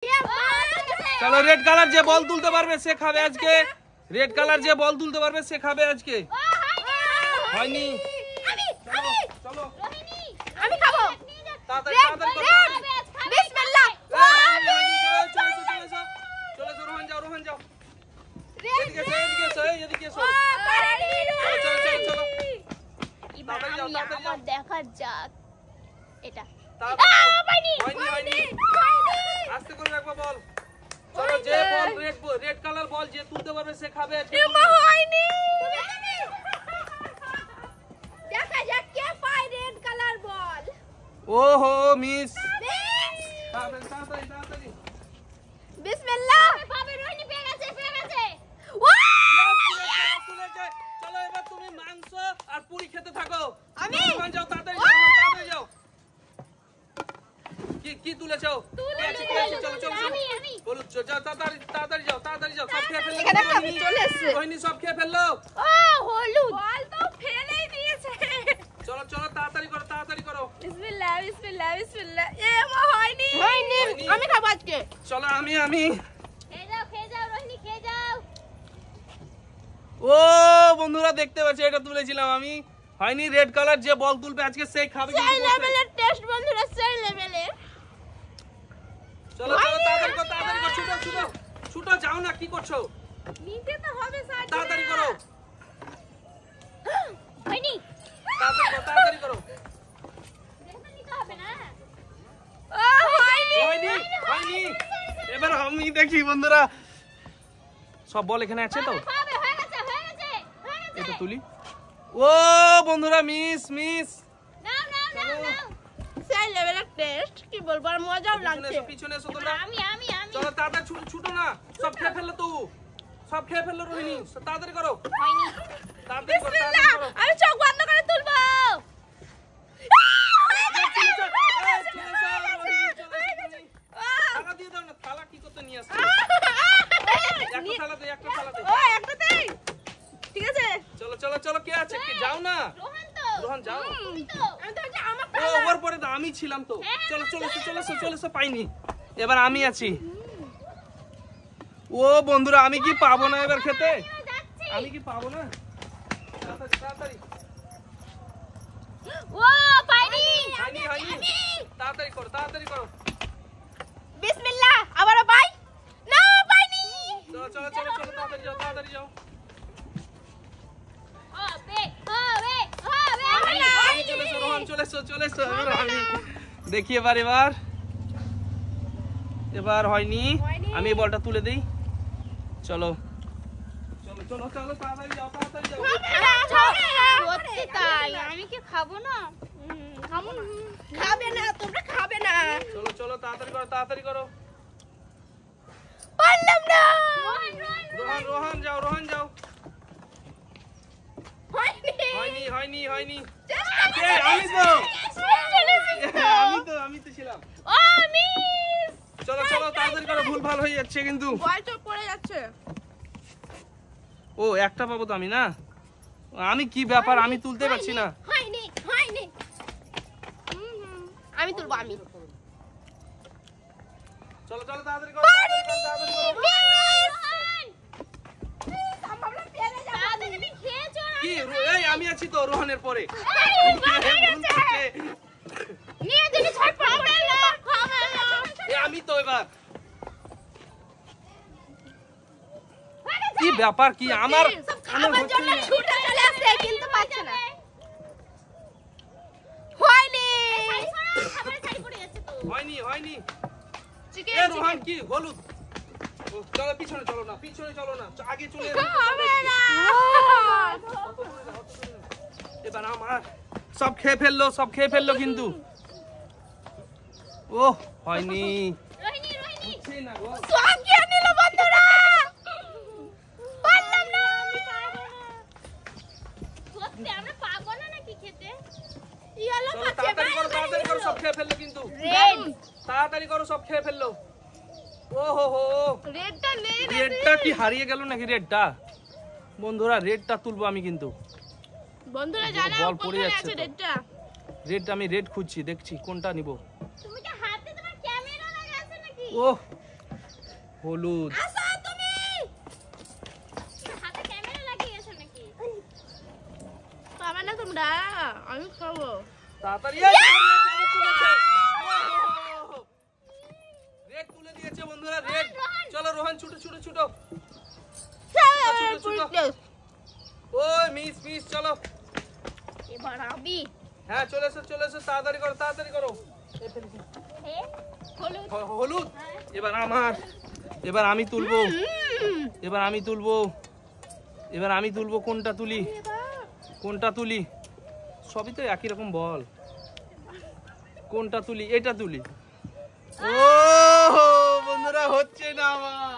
চলো red colour যে বল তুলতে পারবে সে খাবে আজকে। রেড কালার যে বল তুলতে পারবে সে খাবে আজকে। হয়নি। চলো আমি খাবো। তাড়াতাড়ি করো। বিসমিল্লাহ। চলো রোহন যাও, রোহন যাও। এদিকে এসো। চলো। আমার দেখা যাক এটা। হয়নি। আস্তে করে রাখবো বল। চলো যে বল রেড কালার বল যে তুলতে পারবে সে খাবে আজকে। হয়নি। দেখা যাক কে পায় রেড কালার বল। ওহো মিস। তাড়াতাড়ি। বিসমিল্লাহ। পাবে রোহিণী পেয়ে গেছে। চলো এবার তুমি মাংস আর পুরি খেতে থাকো। আমি যাও তাড়াতাড়ি যাও। কি তুলেছো? চলো। বলো যাও তাড়াতাড়ি যাও। সব খেয়ে ফেললো। এখানে আমি চলে এসেছি। রোহিণী সব খেয়ে ফেললো। হলুদ বল তো ফেলেই দিয়েছে। চলো তাড়াতাড়ি করো। বিসমিল্লাহ। এ মা হয়নি। আমি খাবো আজকে। চলো আমি খেয়ে যাও রোহিণী খেয়ে যাও। ও বন্ধুরা দেখতে পাচ্ছ এটা তুলেছিলাম আমি। হয়নি। রেড কালার যে বল তুলবে আজকে সেই খাবে। সেই লেভেলের টেস্ট বন্ধুরা, সেই লেভেলের। চলো তাড়াতাড়ি করো। ছুটো যাও না, কি করছো? নিতে তো হবে স্যার। তাড়াতাড়ি করো। হয়নি। তাড়াতাড়ি করো। দেখে নিতে হবে না। হয়নি। এবার আমি দেখি বন্ধুরা সব বল এখানে আছে তো। হয়ে গেছে। এটা তুলি। ও বন্ধুরা মিস। নাও। সেই লেভেলের টেস্ট কি বলবো, আর মজাও লাগছে। পিছনে এসো তোমরা। আমি চলো তাড়াতাড়ি ছুটো না, সব খেয়ে ফেললো তো। সব খেয়ে ফেললো রোহিণী। তাড়াতাড়ি করো। হয়নি। তাড়াতাড়ি করো। আমি চোখ বন্ধ করে তুলবো। থালা দিয়ে দাও না, থালা কি করতে নিয়ে আসছো? একটা থালা দে। একটাতেই ঠিক আছে। চলো কে আছে? কি যাও না। রোহন যাও। ওর পরে তো আমি ছিলাম তো। চলো পাইনি। এবার আমি আছি। ও বন্ধুরা আমি কি পাবো না এবার খেতে? আমি কি পাবো না? তাড়াতাড়ি। হয়নি। তাড়াতাড়ি করো। বিসমিল্লাহ। আবারো পাই না, পাইনি। চলো তাড়াতাড়ি যাও। চলে এসো। দেখি এবার হয়নি। আমি এই বলটা তুলে দিই। চলো তাড়াতাড়ি যাও। সত্যি তাই, আমি কি খাবো না? খাবে না, তোমরা খাবে না। চলো তাড়াতাড়ি করো। পারলাম না। রোহন যাও। হয়নি। আমি তো ছিলাম। চলো তাড়াতাড়ি করো, ভুল ভাল হয়ে যাচ্ছে কিন্তু। পড়ে যাচ্ছে। ও একটা পাবো তো আমি না। আমি কি ব্যাপার, আমি তুলতে পারছি না। হয়নি। আমি তুলবো। চলো তাড়াতাড়ি করো। কি এই আমি আছি তো রোহনের পরে। আমি তো এবার কি ব্যাপার কি আমার ছুটে চলে আসছে কিন্তু পাচ্ছে না। হয়নি। এ রোহন কি হলুদ। চলো পিছনে চলো না আগে চলে এবার আমার সব খেয়ে ফেললো কিন্তু। ও হয়নি। সব খেয়ে নিল বন্ধুরা। পারলাম না। সত্যি আমরা পাবো না নাকি খেতে? তাড়াতাড়ি করো সব খেয়ে ফেললো কিন্তু। তাড়াতাড়ি করো সব খেয়ে ফেললো। ওহো রেডটা কি হারিয়ে গেল নাকি? রেডটা বন্ধুরা রেডটা তুলবো আমি কিন্তু। বন্ধুরা জানা বল পড়ে যাচ্ছে আছে রেডটা। রেড আমি রেড খুঁজছি, দেখছি কোনটা নিব। তুমি কি হাতে তোমার ক্যামেরা লাগা আছে নাকি? ওহ হলুদ। আসো তুমি। হাতে ক্যামেরা লাগিয়েছো নাকি? খাবে না তোমরা? আমি খাবো। তাড়াতাড়ি রেড তুলে দিয়েছে বন্ধুরা, রেড। চলো রোহন ছুটো ছুটো ছুটো। ওই মিস মিস চলো। এবার আমি। হ্যাঁ চলে এসো তাড়াতাড়ি করো তাড়াতাড়ি করো। হলুদ। এবার আমি তুলবো। এবার আমি তুলবো কোনটা তুলি? সবই তো একই রকম বল। কোনটা তুলি? এটা তুলি। ও বন্ধুরা হচ্ছে না আমার।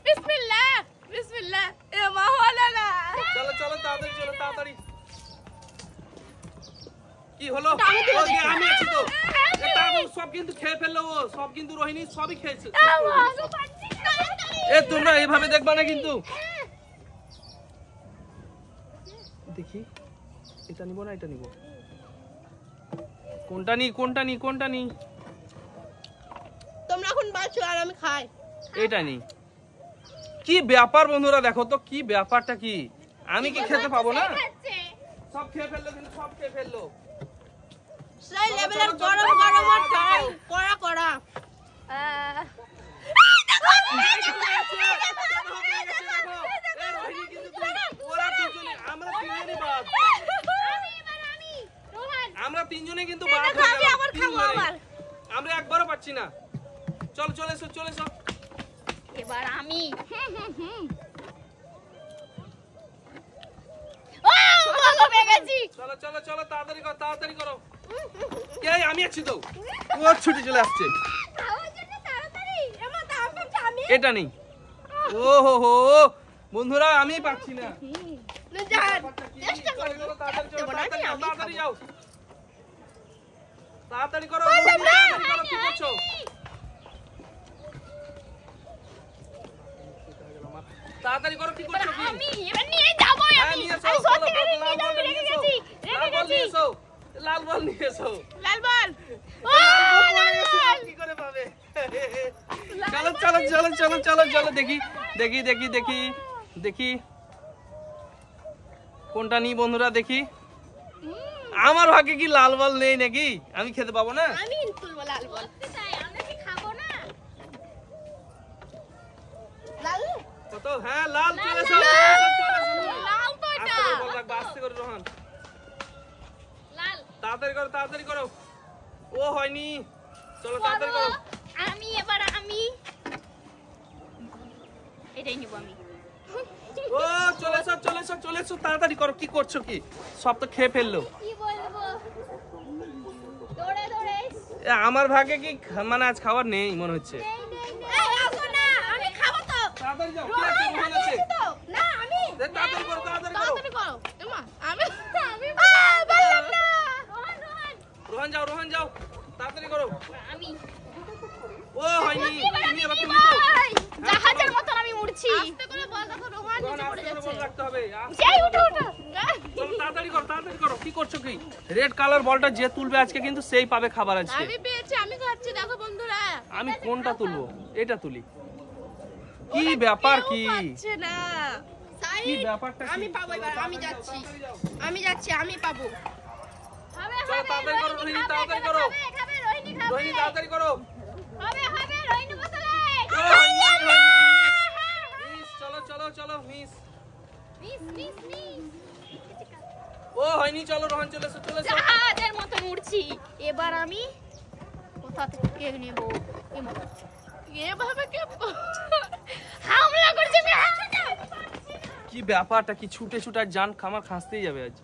বিসমিল্লাহ এ মা হলো না। চলো তাড়াতাড়ি। কি হলো? আমি আছি তো। সব কিন্তু খেয়ে ফেললো ও, সব কিন্তু রোহিণী সবই খেয়েছে। এ তোমরা এইভাবে দেখবা না কিন্তু। দেখি এটা নিব না এটা নিব। কোনটা নি? তোমরা এখন বাঁচো আর আমি খাই। এটা নি। কি ব্যাপার বন্ধুরা, দেখো তো কি ব্যাপারটা কি? আমি কি খেতে পাবো না? সব খেয়ে ফেললো কিন্তু সব খেয়ে ফেললো। সেই লেভেলের গরম আর কড়া। আমরা তিনজনে কিন্তু বাদ হয়ে গেলাম। আমরা একবারও পাচ্ছি না। চলে এসো। এবার আমি। চলো তাড়াতাড়ি করো। আমি আছি তো। ও ছুটে চলে আসছে। এটা নেই। ও হো বন্ধুরা আমি পাচ্ছি না। তাড়াতাড়ি করো কি করছো? তাড়াতাড়ি করো কি করছো? আমি এবার নিয়ে যাবো আমি সত্যি করে নিয়ে যাবো রেখে গেছি লাল বল নিয়ে এসো। লাল বল কি করে পাবে? চলো দেখি কোনটা নি বন্ধুরা দেখি। আমার ভাগ্যে কি লাল বল নেই নাকি? আমি খেতে পাবো না? আমি তুলবো লাল বল। আমরা কি খাবো না? লাল কত? হ্যাঁ লাল চলে এসো। লাল তো এটা। বল রাখবা আস্তে করে রোহন। লাল তাড়াতাড়ি করো। ও হয়নি। চলো তাড়াতাড়ি করো। আমি এটাই নিব আমি। ও চলে এসো তাড়াতাড়ি করো। কি করছো কি? সব তো খেয়ে ফেললো। কি বলবো? দৌড়ে আমার ভাগে কি মানে আজ খাবার নেই মনে হচ্ছে। এই আসো না আমি খাবো তো। তাড়াতাড়ি যাও। কি আছে রোহন আছে? না আমি তাড়াতাড়ি করো। এমা আমি বললাম না। রোহন যাও তাড়াতাড়ি করো। আমি ও হয়নি। তুমি এবার তুমি তো জাহাজের মতন আমি উড়ছি। আস্তে করে বল দেখো রোহন নিচে পড়ে যাচ্ছে। বল রাখতে হবে। সেই উঠো চলো তাড়াতাড়ি করো। কি করছো কি? রেড কালার বলটা যে তুলবে আজকে কিন্তু সেই পাবে খাবার আজকে। আমি পেয়েছি আমি খাচ্ছি দেখো বন্ধুরা। আমি কোনটা তুলবো? এটা তুলি। কি ব্যাপার কি? না কি ব্যাপারটা? আমি পাবো এবার। আমি যাচ্ছি আমি পাবো। চলো তাড়াতাড়ি করো রোহিণী তাড়াতাড়ি করো। রোহিণী তাড়াতাড়ি করো। রোহিণী বসলে। মিস চলো মিস। ও হয়নি। চলো রোহন চলে এসো। জাহাজের মতন উড়ছি। এবার আমি কোথা থেকে কেক নেব? এভাবে কে হামলা করছে? কি ব্যাপারটা কি? ছুটে জান খামার খাসতেই যাবে আজ।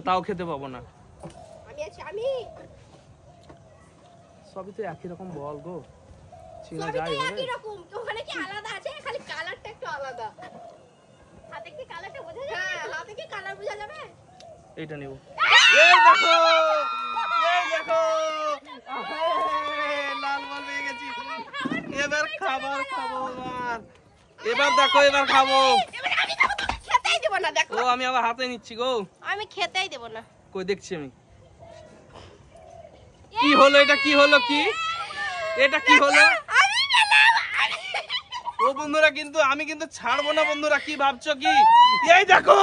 তাও খেতে পাবো না। আমি সবই তো একই রকম বল গো। চিনা সবই যায় তো হবে। একই রকম। ওখানে কি আলাদা আছে? খালি কালারটা একটু আলাদা। হাতে কি কালারটা বোঝা যাবে? হ্যাঁ, হাতে কি কালার বোঝা যাবে? এইটা নেব। এই দেখো লাল বল পেয়ে গেছি। এবার খাবার খাবো। এবার দেখো এবার খাবো। এবার আমি খাবো, তোকে খেতেই দেব না দেখো। ও আমি আবার হাতে নিচ্ছি গো। আমি খেতেই দেব না। কই দেখছি আমি। কি হলো এটা? কি হলো কি? এটা কি হলো? আমি পেলাম। বন্ধুরা কিন্তু আমি কিন্তু ছাড়বো না বন্ধুরা, কি ভাবছো কি? এই দেখো